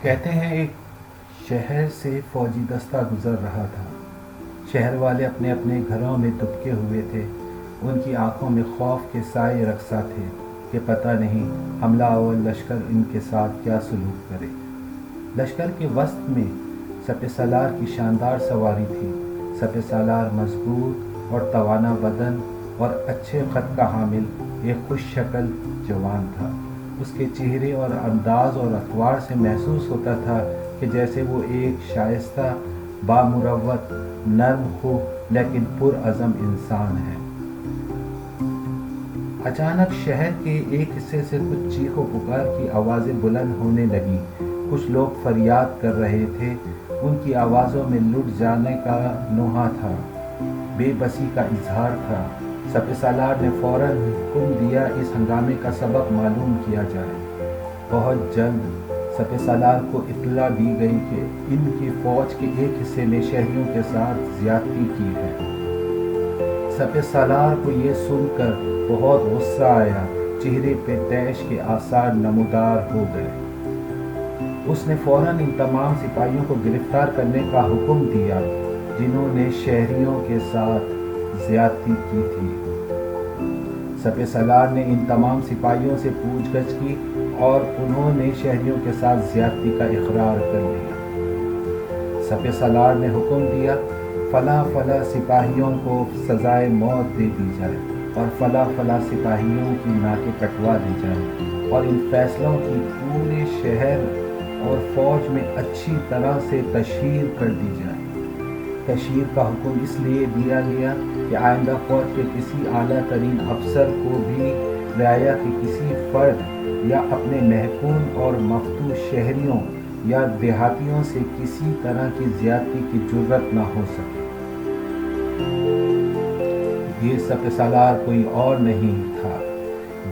کہتے ہیں ایک شہر سے فوجی دستہ گزر رہا تھا۔ شہر والے اپنے اپنے گھروں میں دبکے ہوئے تھے۔ ان کی آنکھوں میں خوف کے سائے رقصہ تھے کہ پتہ نہیں حملہ آور لشکر ان کے ساتھ کیا سلوک کرے۔ لشکر کے وسط میں سپہ سالار کی شاندار سواری تھی۔ سپہ سالار مضبوط اور توانا بدن اور اچھے خط کا حامل ایک خوش شکل جوان تھا۔ اس کے چہرے اور انداز اور اطوار سے محسوس ہوتا تھا کہ جیسے وہ ایک شائستہ، بامروت، نرم خو لیکن پرعزم انسان ہے۔ اچانک شہر کے ایک حصے سے کچھ چیخ و پکار کی آوازیں بلند ہونے لگیں۔ کچھ لوگ فریاد کر رہے تھے۔ ان کی آوازوں میں لٹ جانے کا نوحہ تھا، بے بسی کا اظہار تھا۔ سپہ سالار نے فوراً حکم دیا اس ہنگامے کا سبب معلوم کیا جائے۔ بہت جلد سپہ سالار کو اطلاع دی گئی کہ ان کی فوج کے ایک حصے نے شہریوں کے ساتھ زیادتی کی ہے۔ سپہ سالار کو یہ سن کر بہت غصہ آیا۔ چہرے پہ طیش کے آثار نمودار ہو گئے۔ اس نے فوراً ان تمام سپاہیوں کو گرفتار کرنے کا حکم دیا جنہوں نے شہریوں کے ساتھ زیادتی کی تھی۔ سپہ سالار نے ان تمام سپاہیوں سے پوچھ گچھ کی اور انہوں نے شہریوں کے ساتھ زیادتی کا اقرار کر لیا۔ سپہ سالار نے حکم دیا فلاں فلاں سپاہیوں کو سزائے موت دے دی جائے اور فلاں فلاں سپاہیوں کی ناکیں کٹوا دی جائیں اور ان فیصلوں کی پورے شہر اور فوج میں اچھی طرح سے تشہیر کر دی جائے۔ تشہیر کا حکم اس لیے دیا گیا کہ آئندہ فوج کے کسی اعلیٰ ترین افسر کو بھی رعایا کے کسی فرد یا اپنے محکوم اور مفتوح شہریوں یا دیہاتیوں سے کسی طرح کی زیادتی کی جرات نہ ہو سکے۔ یہ سپہ سالار کوئی اور نہیں تھا،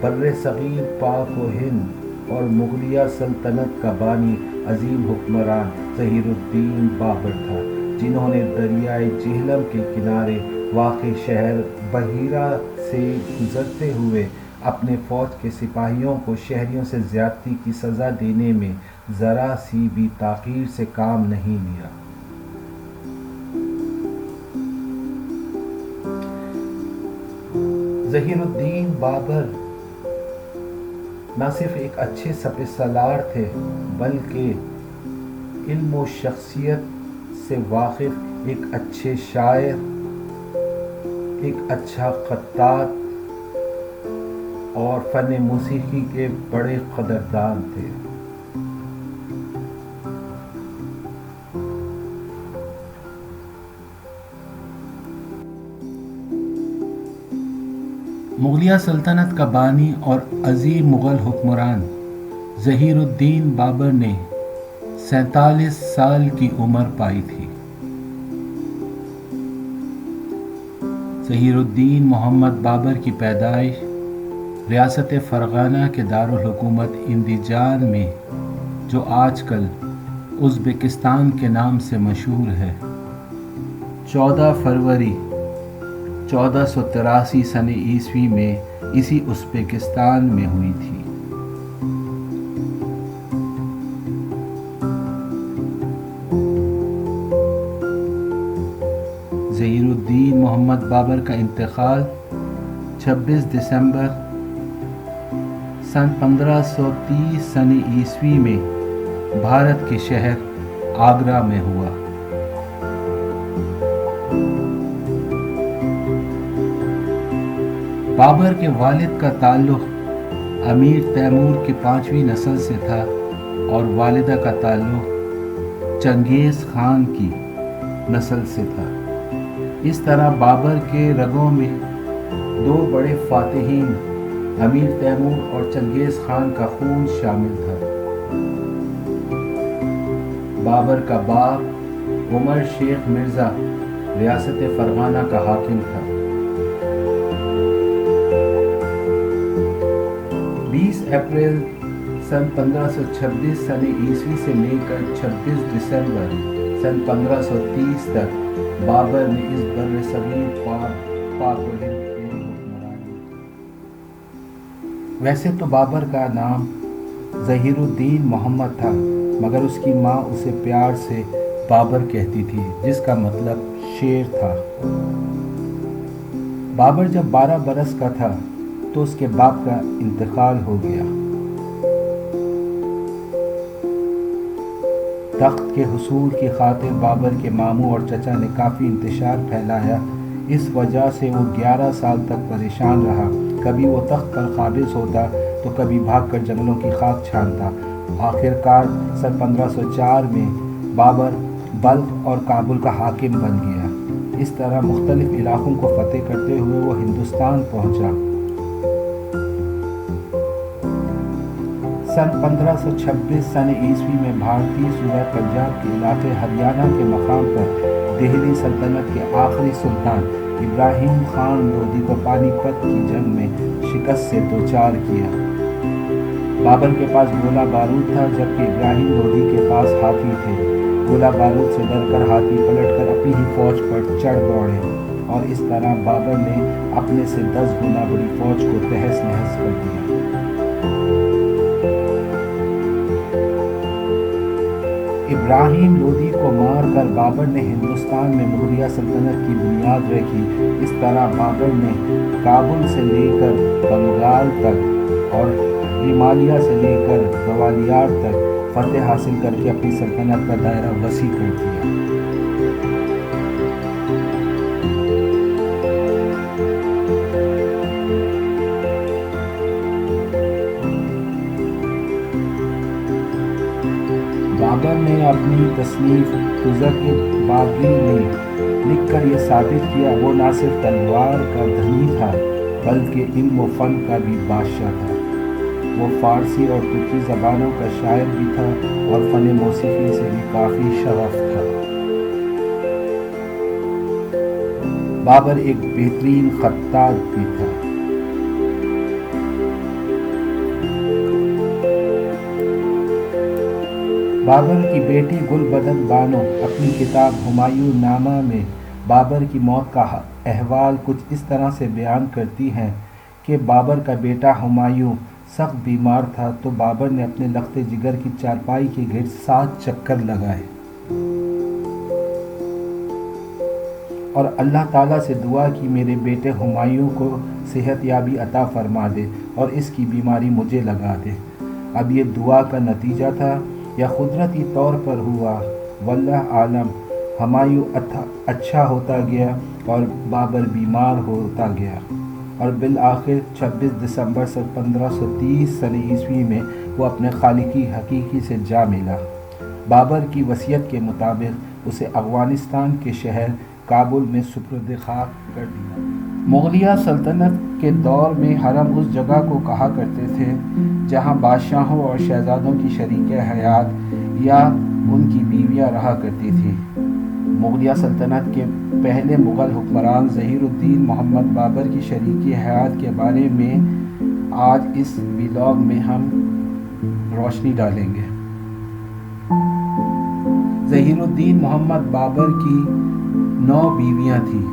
بر صغیر پاک و ہند اور مغلیہ سلطنت کا بانی عظیم حکمران ظہیر الدین بابر تھا، جنہوں نے دریائے جہلم کے کنارے واقع شہر بحیرہ سے گزرتے ہوئے اپنے فوج کے سپاہیوں کو شہریوں سے زیادتی کی سزا دینے میں ذرا سی بھی تاخیر سے کام نہیں لیا۔ ظہیر الدین بابر نہ صرف ایک اچھے سپہ سالار تھے بلکہ علم و شخصیت سے واقف ایک اچھے شاعر، ایک اچھا خطاط اور فن موسیقی کے بڑے قدردان تھے۔ مغلیہ سلطنت کا بانی اور عظیم مغل حکمران ظہیر الدین بابر نے 47 سال کی عمر پائی تھی۔ ظہیر الدین محمد بابر کی پیدائش ریاست فرغانہ کے دارالحکومت اندیجان میں، جو آج کل ازبکستان کے نام سے مشہور ہے، 14 فروری 1483 سن عیسوی میں اسی ازبکستان میں ہوئی تھی۔ ظہیر الدین محمد بابر کا انتقال 26 دسمبر سن 1530 سن عیسوی میں بھارت کے شہر آگرہ میں ہوا۔ بابر کے والد کا تعلق امیر تیمور کی 5ویں نسل سے تھا اور والدہ کا تعلق چنگیز خان کی نسل سے تھا۔ اس طرح بابر کے رگوں میں 2 بڑے فاتحین امیر تیمور اور چنگیز خان کا خون شامل تھا۔ بابر کا باپ عمر شیخ مرزا ریاست فرغانہ کا حاکم تھا۔ 20 اپریل सन 1526 सन ईस्वी से लेकर 26 दिसंबर सन 1530 तक बाबर ने इस बर्र सगीर पाक व हिंद के हुक्मरानी। वैसे तो बाबर का नाम ज़हीरुद्दीन मोहम्मद था, मगर उसकी माँ उसे प्यार से बाबर कहती थी, जिसका मतलब शेर था। बाबर जब 12 बरस का था तो उसके बाप का इंतकाल हो गया। तख्त के हुसूल की खातिर बाबर के मामू और चचा ने काफ़ी इंतशार फैलाया। इस वजह से वो 11 साल तक परेशान रहा। कभी वो तख्त पर काबिज होता तो कभी भागकर जंगलों की खाक छानता। आखिरकार सन 1504 में बाबर बल्ख और काबुल का हाकिम बन गया। इस तरह मुख्तलिफ इलाकों को फतेह करते हुए वो हिंदुस्तान पहुंचा। सन 1526 सन ईस्वी में भारतीय सूबा पंजाब के इलाके हरियाणा के मकाम पर दिल्ली सल्तनत के आखिरी सुल्तान इब्राहिम खान लोदी को पानीपत की जंग में शिकस्त से दोचार किया। बाबर के पास गोला बारूद था, जबकि इब्राहिम लोदी के पास हाथी थे। गोला बारूद से डरकर हाथी पलटकर अपनी ही फौज पर चढ़ दौड़े और इस तरह बाबर ने अपने से 10 गुना बड़ी फौज को तहस नहस कर दिया। इब्राहिम लोदी को मारकर बाबर ने हिंदुस्तान में मुगलिया सल्तनत की बुनियाद रखी। इस तरह बाबर ने काबुल से लेकर बंगाल तक और हिमालय से लेकर ग्वालियर तक फतेह हासिल करके अपनी सल्तनत का दायरा वसी कर दिया। बाबर ने अपनी तसनीफ तुज़क़-ए-बाग़ी में लिखकर ये साबित किया वो न सिर्फ तलवार का धनी था बल्कि इल्म व फ़न का भी बादशाह था। वो फ़ारसी और तुर्की ज़बानों का शायर भी था और फ़न मौसीक़ी से भी काफ़ी शगफ़ था। बाबर एक बेहतरीन ख़त्तात भी था। बाबर की बेटी गुलबदन बानो अपनी किताब हुमायूं नामा में बाबर की मौत का अहवाल कुछ इस तरह से बयान करती हैं कि बाबर का बेटा हुमायूं सख्त बीमार था तो बाबर ने अपने लख्ते जिगर की चारपाई के गिर्द 7 चक्कर लगाए और अल्लाह ताला से दुआ की मेरे बेटे हुमायूं को सेहत याबी अता फरमा दे और इसकी बीमारी मुझे लगा दे। अब ये दुआ का नतीजा था या कुदरती तौर पर हुआ, वल्लाह आलम। हुमायूं अच्छा होता गया और बाबर बीमार होता गया और बिल आखिर 26 दिसंबर सन 1530 सन ईस्वी में वो अपने खालिकी हकीकी से जा मिला। बाबर की वसीयत के मुताबिक उसे अफ़गानिस्तान के शहर काबुल में सुपुर्द खाक कर दिया। मुगलिया सल्तनत के दौर में हरम उस जगह को कहा करते थे जहां बादशाहों और शहजादों की शरीक हयात या उनकी बीवियां रहा करती थी। मुगलिया सल्तनत के पहले मुग़ल हुक्मरान ज़हीरुद्दीन मोहम्मद बाबर की शरीक हयात के बारे में आज इस व्लॉग में हम रोशनी डालेंगे। ज़हीरुद्दीन मोहम्मद बाबर की 9 बीवियां थीं।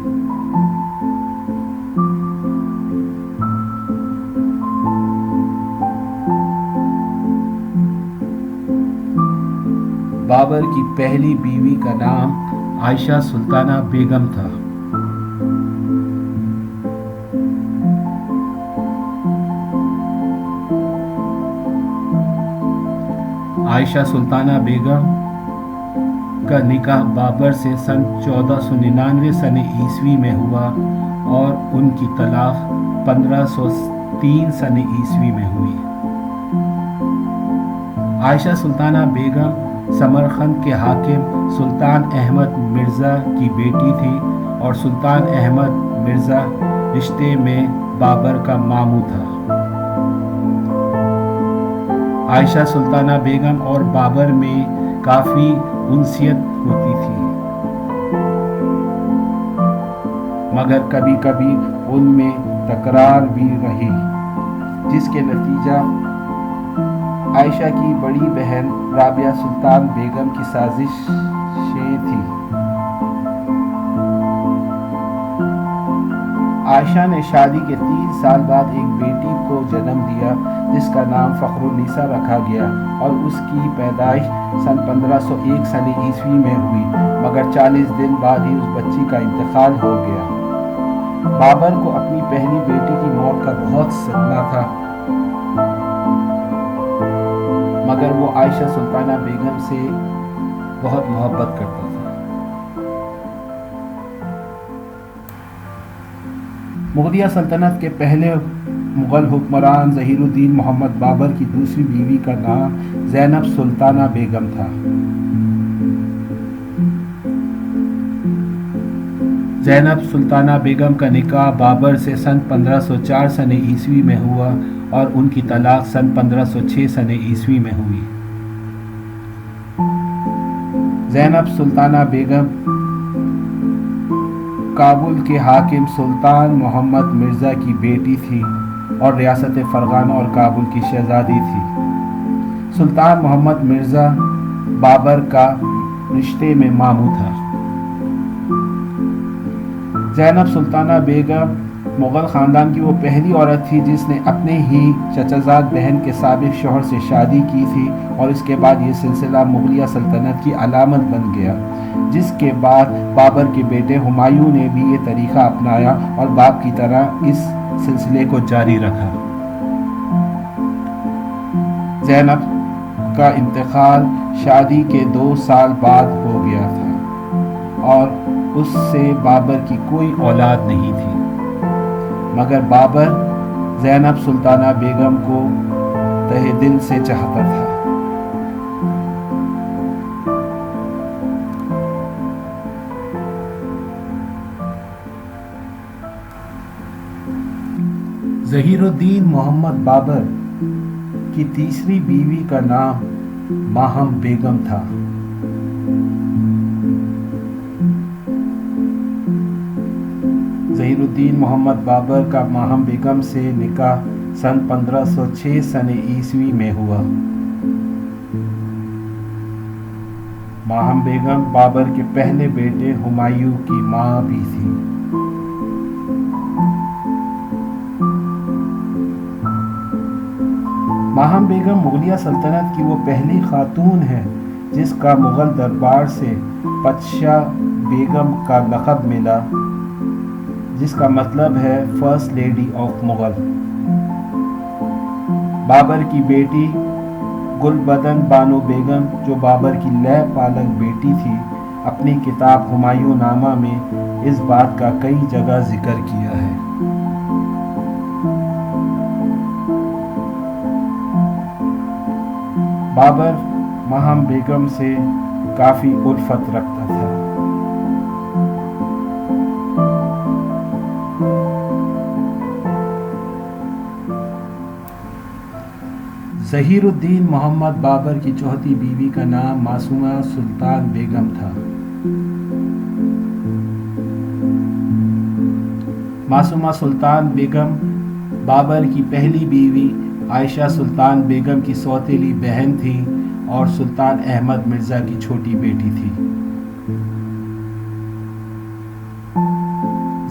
बाबर की पहली बीवी का नाम आयशा सुल्ताना बेगम था। आयशा सुल्ताना बेगम का निकाह बाबर से सन 1499 सन ईस्वी में हुआ और उनकी तलाक 1503 सन ईस्वी में हुई। आयशा सुल्ताना बेगम समरकंद के हाकिम सुल्तान अहमद मिर्ज़ा की बेटी थी और सुल्तान अहमद मिर्ज़ा रिश्ते में बाबर का मामू था। आयशा सुल्ताना बेगम और बाबर में काफ़ी उनसियत होती थी, मगर कभी कभी उनमें तकरार भी रही, जिसके नतीजा عائشہ کی بڑی بہن رابعہ سلطان بیگم کی سازشیں تھی۔ عائشہ نے شادی کے 3 سال بعد ایک بیٹی کو جنم دیا جس کا نام فخر النساء رکھا گیا اور اس کی پیدائش سن 1501 سن عیسوی میں ہوئی، مگر 40 دن بعد ہی اس بچی کا انتقال ہو گیا۔ بابر کو اپنی پہلی بیٹی کی موت کا بہت صدمہ تھا، مگر وہ عائشہ سلطانہ بیگم سے بہت محبت کرتا تھا۔ مغلیہ سلطنت کے پہلے مغل حکمران ظہیر الدین محمد بابر کی دوسری بیوی کا نام زینب سلطانہ بیگم تھا۔ زینب سلطانہ بیگم کا نکاح بابر سے سن 1504 سن عیسوی میں ہوا اور ان کی طلاق سن 1506 سن عیسوی میں ہوئی۔ زینب سلطانہ بیگم کابل کے حاکم سلطان محمد مرزا کی بیٹی تھی اور ریاست فرغانہ اور کابل کی شہزادی تھی۔ سلطان محمد مرزا بابر کا رشتے میں ماموں تھا۔ زینب سلطانہ بیگم مغل خاندان کی وہ پہلی عورت تھی جس نے اپنے ہی چچازاد بہن کے سابق شوہر سے شادی کی تھی اور اس کے بعد یہ سلسلہ مغلیہ سلطنت کی علامت بن گیا، جس کے بعد بابر کے بیٹے ہمایوں نے بھی یہ طریقہ اپنایا اور باپ کی طرح اس سلسلے کو جاری رکھا۔ زینب کا انتقال شادی کے 2 سال بعد ہو گیا تھا اور اس سے بابر کی کوئی اولاد نہیں تھی، مگر بابر زینب سلطانہ بیگم کو تہہ دل سے چاہتا تھا۔ ظہیر الدین محمد بابر کی تیسری بیوی کا نام ماہم بیگم تھا۔ ظہیر الدین محمد بابر کا ماہم بیگم سے نکاح سن 1506 سن عیسوی میں ہوا۔ ماہم بیگم بابر کے پہلے بیٹے ہمایوں کی ماں بھی تھی۔ ماہم بیگم مغلیہ سلطنت کی وہ پہلی خاتون ہے جس کا مغل دربار سے پادشاہ بیگم کا لقب ملا، جس کا مطلب ہے first lady of Mughal. Babar کی بیٹی گل بدن بانو بیگم، جو بابر کی لے پالک بیٹی تھی، اپنی کتاب ہمایوں نامہ میں اس بات کا کئی جگہ ذکر کیا ہے۔ بابر ماہم بیگم سے کافی الفت رکھتا تھا۔ ظہیر الدین محمد بابر کی چوتھی بیوی کا نام معصومہ سلطان بیگم تھا۔ معصومہ سلطان بیگم بابر کی پہلی بیوی عائشہ سلطان بیگم کی سوتیلی بہن تھی اور سلطان احمد مرزا کی چھوٹی بیٹی تھی۔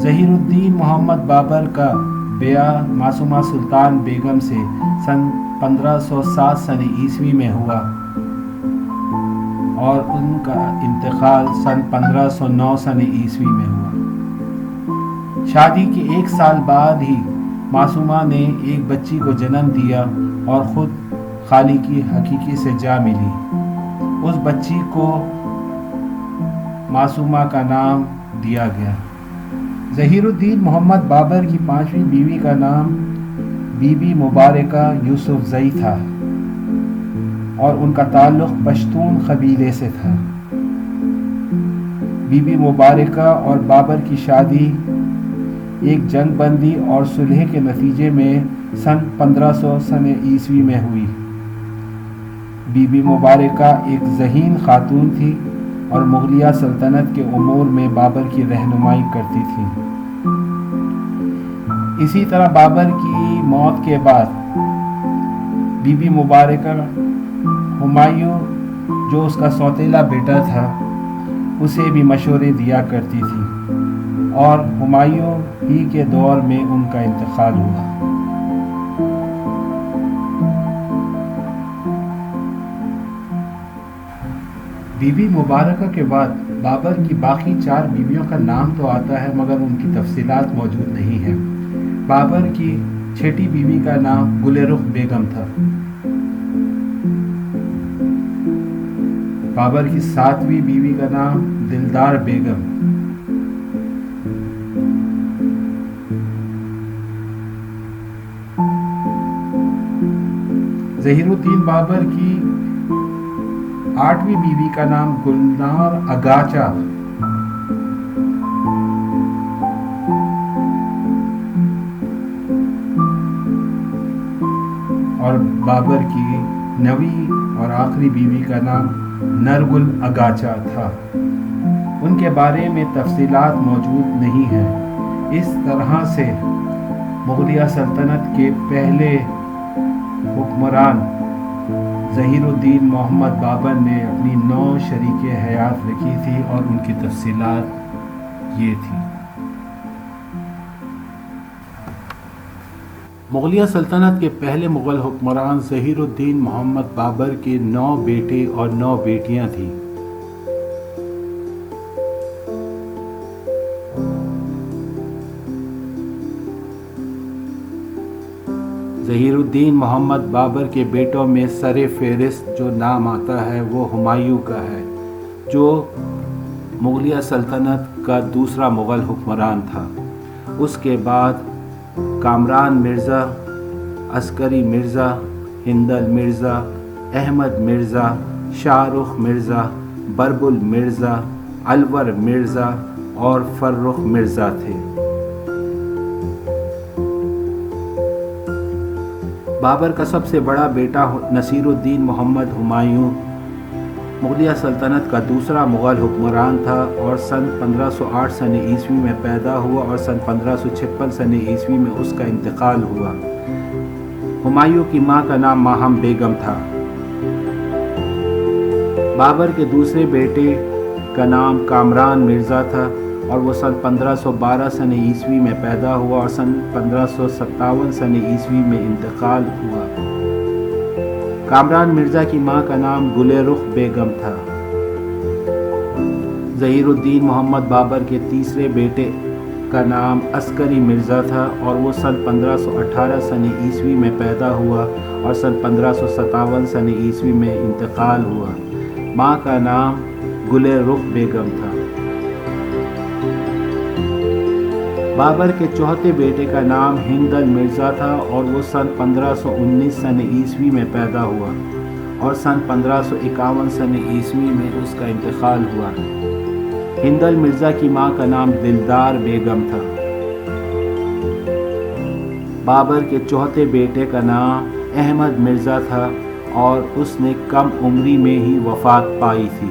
ظہیر الدین محمد بابر کا بیاہ معصومہ سلطان بیگم سے سن 1507 سن عیسوی میں ہوا اور ان کا انتقال سن 1509 سن عیسوی میں ہوا۔ شادی کے 1 سال بعد ہی معصومہ نے ایک بچی کو جنم دیا اور خود خالق حقیقی سے جا ملی۔ اس بچی کو معصومہ کا نام دیا گیا۔ ظہیر الدین محمد بابر کی 5ویں بیوی کا نام بی بی مبارکہ یوسف زئی تھا اور ان کا تعلق پشتون قبیلے سے تھا۔ بی بی مبارکہ اور بابر کی شادی ایک جنگ بندی اور صلح کے نتیجے میں سن 1500 سن عیسوی میں ہوئی۔ بی بی مبارکہ ایک ذہین خاتون تھی اور مغلیہ سلطنت کے امور میں بابر کی رہنمائی کرتی تھی۔ اسی طرح بابر کی موت کے بعد बीबी मुबारका हुमायूं जो उसका सौतेला बेटा था उसे भी मशवरे दिया करती थी और हुमायूं ही के दौर में उनका इंतकाल हुआ। बीबी मुबारका के बाद बाबर की बाकी 4 बीवियों का नाम तो आता है मगर उनकी तफसीलात मौजूद नहीं है। बाबर की छठी बीवी का नाम गुल-ए-रुख बेगम था। बाबर की 7वीं बीवी का नाम दिलदार बेगम। ज़हीरुद्दीन बाबर की 8वीं बीवी का नाम गुलनार अगाचा और बाबर की 9वीं और आखिरी बीवी का नाम नरगुल अगाचा था। उनके बारे में तफसीलात मौजूद नहीं है। इस तरह से मुगलिया सल्तनत के पहले हुक्मरान ज़हीरुद्दीन मोहम्मद बाबर ने अपनी 9 शरीके हयात लिखी थी और उनकी तफसीलात ये थी। मुगलिया सल्तनत के पहले मुग़ल हुक्मरान ज़हीरुद्दीन मोहम्मद बाबर के 9 बेटे और 9 बेटियां थीं। ज़हीरुद्दीन मोहम्मद बाबर के बेटों में सरे फ़हरिस्त जो नाम आता है वो हुमायूं का है, जो मुगलिया सल्तनत का दूसरा मुग़ल हुक्मरान था। उसके बाद कामरान मिर्ज़ा, अस्करी मिर्ज़ा, हिंदल मिर्ज़ा, अहमद मिर्ज़ा, शाहरुख मिर्ज़ा, बरबुल मिर्ज़ा, अलवर मिर्ज़ा और फर्रुख मिर्ज़ा थे। बाबर का सबसे बड़ा बेटा नसीरुद्दीन मोहम्मद हुमायूं मुगलिया सल्तनत का दूसरा मुग़ल हुक्मरान था और सन 1508 सन ईस्वी में पैदा हुआ और सन 1556 सन ईस्वी में उसका इंतकाल हुआ। हुमायूं की माँ का नाम माहम बेगम था। बाबर के दूसरे बेटे का नाम कामरान मिर्ज़ा था और वो सन 1512 सन ईस्वी में पैदा हुआ और सन 1557 सन ईस्वी में इंतकाल हुआ। कामरान मिर्ज़ा की माँ का नाम गुल-ए-रुख बेगम था। ज़हीरुद्दीन मोहम्मद बाबर के तीसरे बेटे का नाम अस्करी मिर्ज़ा था और वो सन 1518 सन ईस्वी में पैदा हुआ और सन 1557 सन ईस्वी में इंतकाल हुआ। माँ का नाम गुल-ए-रुख बेगम था। बाबर के चौथे बेटे का नाम हिंदल मिर्ज़ा था और वो सन 1519 सन ईस्वी में पैदा हुआ और सन 1551 सन ईस्वी में उसका इंतकाल हुआ। हिंदल मिर्ज़ा की माँ का नाम दिलदार बेगम था। बाबर के चौथे बेटे का नाम अहमद मिर्ज़ा था और उसने कम उम्री में ही वफ़ात पाई थी।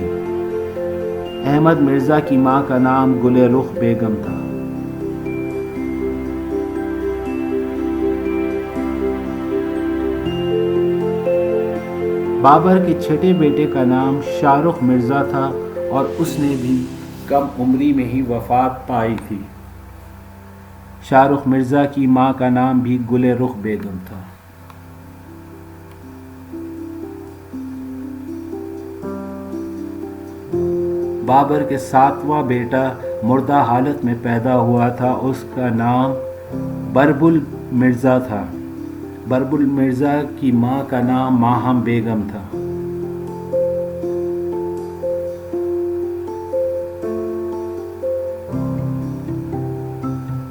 अहमद मिर्ज़ा की माँ का नाम गुल-ए-रुख बेगम था। बाबर के छठे बेटे का नाम शाहरुख मिर्ज़ा था और उसने भी कम उम्री में ही वफ़ात पाई थी। शाहरुख मिर्ज़ा की माँ का नाम भी गुल-ए-रुख बेगम था। बाबर के 7वां बेटा मुर्दा हालत में पैदा हुआ था। उसका नाम बरबुल मिर्ज़ा था। बरबुल मिर्ज़ा की माँ का नाम माहम बेगम था।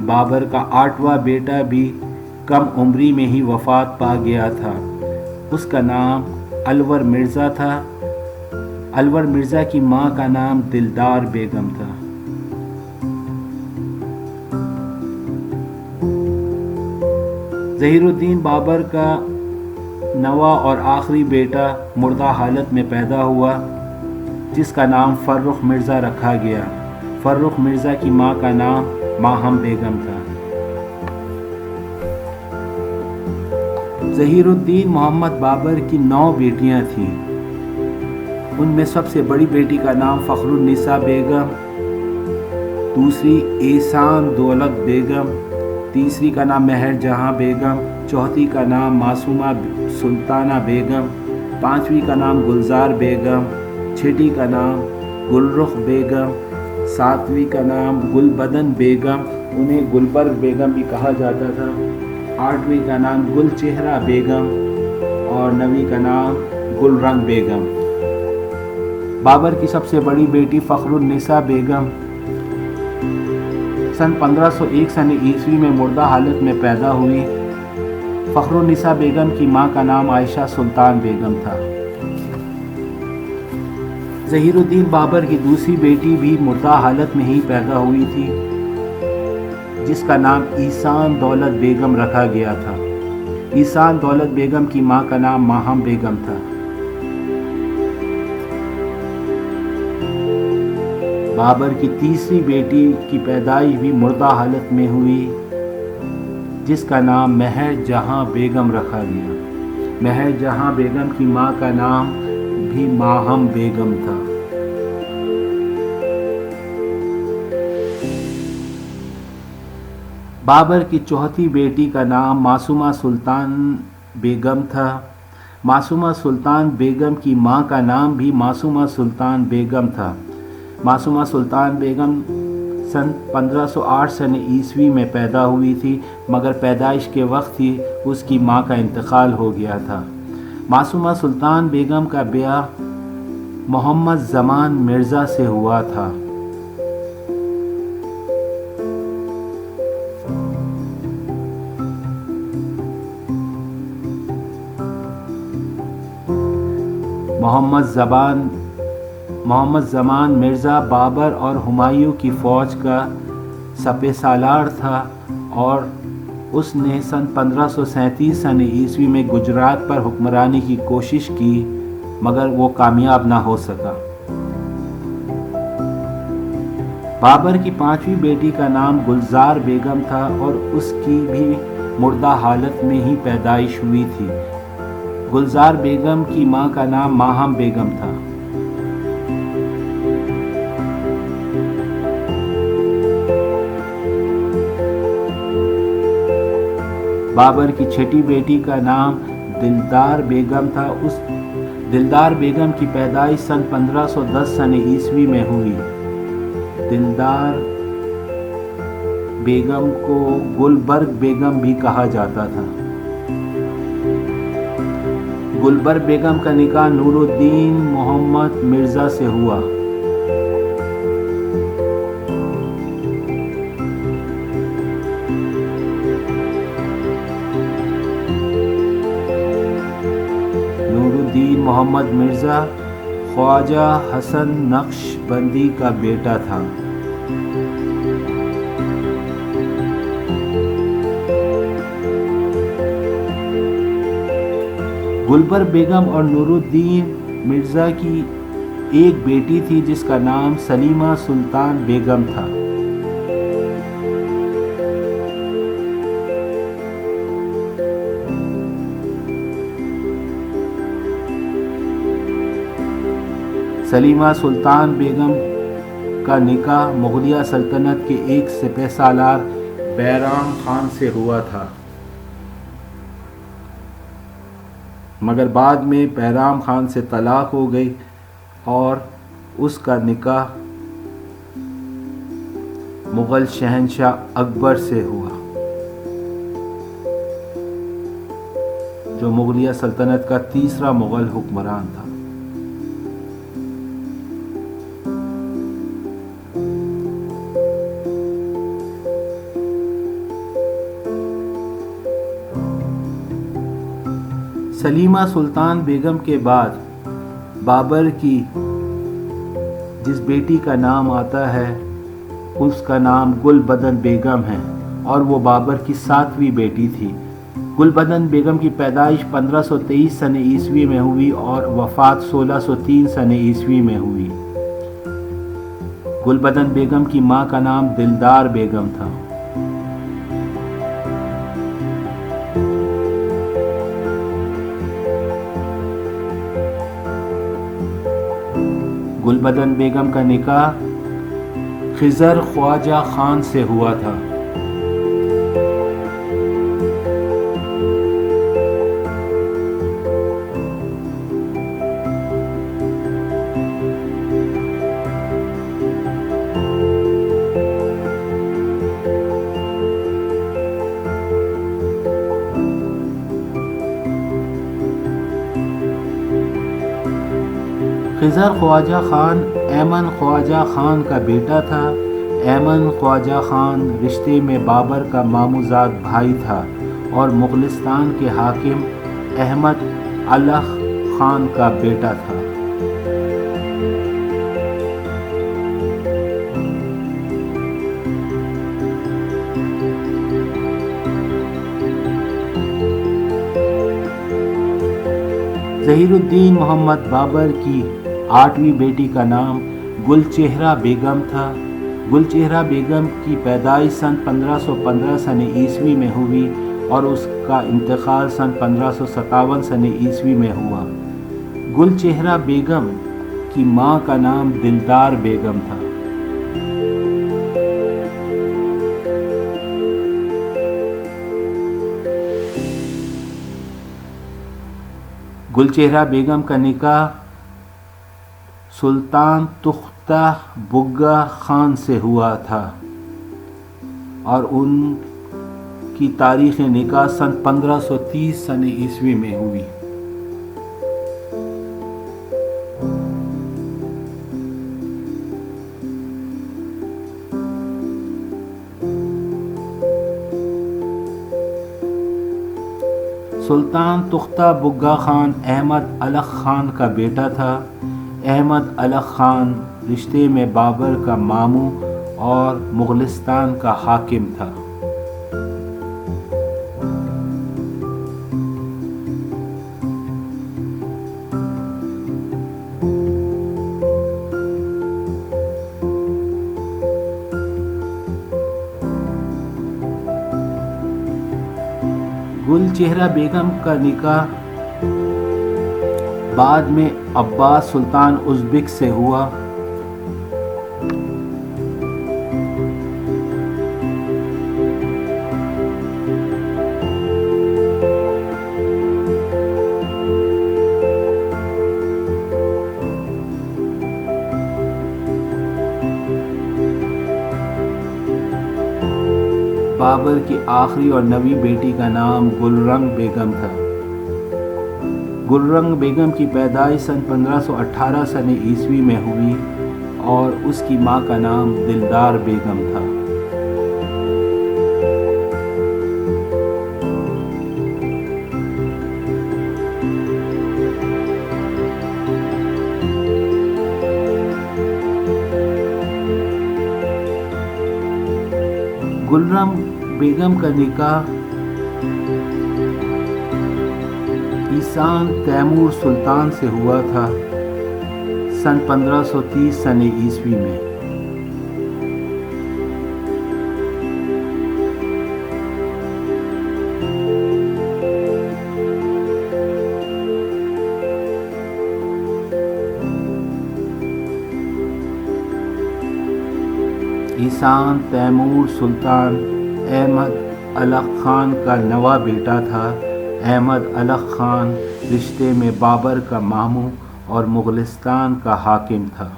बाबर का 8वां बेटा भी कम उम्री में ही वफ़ात पा गया था। उसका नाम अलवर मिर्ज़ा था। अलवर मिर्ज़ा की माँ का नाम दिलदार बेगम था। ज़हीरुद्दीन बाबर का 9वां और आखिरी बेटा मुर्दा हालत में पैदा हुआ जिसका नाम फर्रुख मिर्ज़ा रखा गया। फर्रुख मिर्ज़ा की माँ का नाम माहम बेगम था। ज़हीरुद्दीन मोहम्मद बाबर की 9 बेटियां थीं। उनमें सबसे बड़ी बेटी का नाम फ़खरुन्निसा बेगम, दूसरी एहसान दौलत बेगम, तीसरी का नाम महर जहां बेगम, चौथी का नाम मासूमा सुल्ताना बेगम, पांचवी का नाम गुलजार बेगम, छठी का नाम गुलरुख बेगम, सातवीं का नाम गुलबदन बेगम, उन्हें गुलबर्ग बेगम भी कहा जाता था, आठवीं का नाम गुलचेहरा बेगम और नवीं का नाम गुलरंग बेगम। बाबर की सबसे बड़ी बेटी फ़खरुन्निसा बेगम सन 1501 सन ईस्वी में मुर्दा हालत में पैदा हुई। फ़खरुन्निसा बेगम की मां का नाम आयशा सुल्तान बेगम था। ज़हीरुद्दीन बाबर की दूसरी बेटी भी मुर्दा हालत में ही पैदा हुई थी, जिसका नाम ईसान दौलत बेगम रखा गया था। ईसान दौलत बेगम की मां का नाम माहम बेगम था। बाबर की तीसरी बेटी की पैदाइश भी मुर्दा हालत में हुई, जिसका नाम महर जहां बेगम रखा गया। महर जहां बेगम की मां का नाम भी माहम बेगम था। बाबर की चौथी बेटी का नाम मासूमा सुल्तान बेगम था। मासूमा सुल्तान बेगम की मां का नाम भी मासूमा सुल्तान बेगम था। मासूमा सुल्तान बेगम सन 1508 सन ईस्वी में पैदा हुई थी, मगर पैदाइश के वक्त ही उसकी मां का इंतकाल हो गया था। मासूमा सुल्तान बेगम का ब्याह मोहम्मद ज़मान मिर्ज़ा से हुआ था। मोहम्मद ज़मान मिर्ज़ा बाबर और हुमायूं की फ़ौज का सपे सालार था और उसने सन 1537 सन ईस्वी में गुजरात पर हुक्मरानी की कोशिश की, मगर वो कामयाब ना हो सका। बाबर की पांचवी बेटी का नाम गुलजार बेगम था और उसकी भी मुर्दा हालत में ही पैदाइश हुई थी। गुलजार बेगम की मां का नाम माहम बेगम था। बाबर की छठी बेटी का नाम दिलदार बेगम था। उस दिलदार बेगम की पैदाइश सन 1510 सन ईस्वी में हुई। दिलदार बेगम को गुलबर्ग बेगम भी कहा जाता था। गुलबर्ग बेगम का निकाह नूरुद्दीन मोहम्मद मिर्ज़ा से हुआ। नूरुद्दीन मोहम्मद मिर्ज़ा ख्वाजा हसन नक्शबंदी का बेटा था। गुलबर्ग बेगम और नूरुद्दीन मिर्ज़ा की एक बेटी थी जिसका नाम सलीमा सुल्तान बेगम था। सलीमा सुल्तान बेगम का निकाह मुगलिया सल्तनत के एक सिपह सालार बैराम खान से हुआ था, मगर बाद में बैराम खान से तलाक हो गई और उसका निकाह मुग़ल शहंशाह अकबर से हुआ, जो मुगलिया सल्तनत का तीसरा मुग़ल हुक्मरान था। सलीमा सुल्तान बेगम के बाद बाबर की जिस बेटी का नाम आता है उसका नाम गुलबदन बेगम है और वो बाबर की 7वीं बेटी थी। गुलबदन बेगम की पैदाइश 1523 सन ईस्वी में हुई और वफ़ात 1603 सन ईस्वी में हुई। गुलबदन बेगम की मां का नाम दिलदार बेगम था। گلبدن بیگم کا نکاح خضر خواجہ خان سے ہوا تھا۔ خضر خواجہ خان ایمن خواجہ خان کا بیٹا تھا۔ ایمن خواجہ خان رشتے میں بابر کا ماموزاد بھائی تھا اور مغلستان کے حاکم احمد الغ خان کا بیٹا تھا۔ ظہیر الدین محمد بابر کی 8ویں بیٹی کا نام گل چہرہ بیگم تھا۔ گل چہرہ بیگم کی پیدائش سن 1515 سن عیسوی میں ہوئی اور اس کا انتقال سن 1557 سن عیسوی میں ہوا۔ گل چہرہ بیگم کی ماں کا نام دلدار بیگم تھا۔ گل چہرہ بیگم کا نکاح سلطان تختہ بگا خان سے ہوا تھا اور ان کی تاریخ نکاح سن 1530 سن عیسوی میں ہوئی۔ سلطان تختہ بگا خان احمد الغ خان کا بیٹا تھا۔ احمد الغ خان رشتے میں بابر کا ماموں اور مغلستان کا حاکم تھا۔ گل چہرہ بیگم کا نکاح بعد میں عباس سلطان ازبک سے ہوا۔ بابر کی آخری اور 9ویں بیٹی کا نام گلرنگ بیگم تھا۔ گلرنگ بیگم کی پیدائش سن 1518 سن عیسوی میں ہوئی اور اس کی ماں کا نام دلدار بیگم تھا۔ گلرنگ بیگم کا نکاح ایسان تیمور سلطان سے ہوا تھا سن 1530 سن عیسوی میں۔ ایسان تیمور سلطان احمد الغ خان کا 9واں بیٹا تھا۔ احمد الغ خان رشتے میں بابر کا ماموں اور مغلستان کا حاکم تھا۔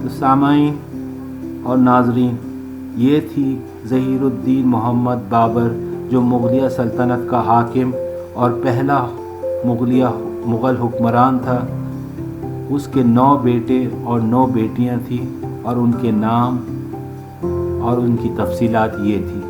تو سامعین اور ناظرین، یہ تھی ظہیر الدین محمد بابر جو مغلیہ سلطنت کا حاکم اور پہلا مغل حکمران تھا۔ اس کے 9 بیٹے اور 9 بیٹیاں تھیں اور ان کے نام اور ان کی تفصیلات یہ تھی۔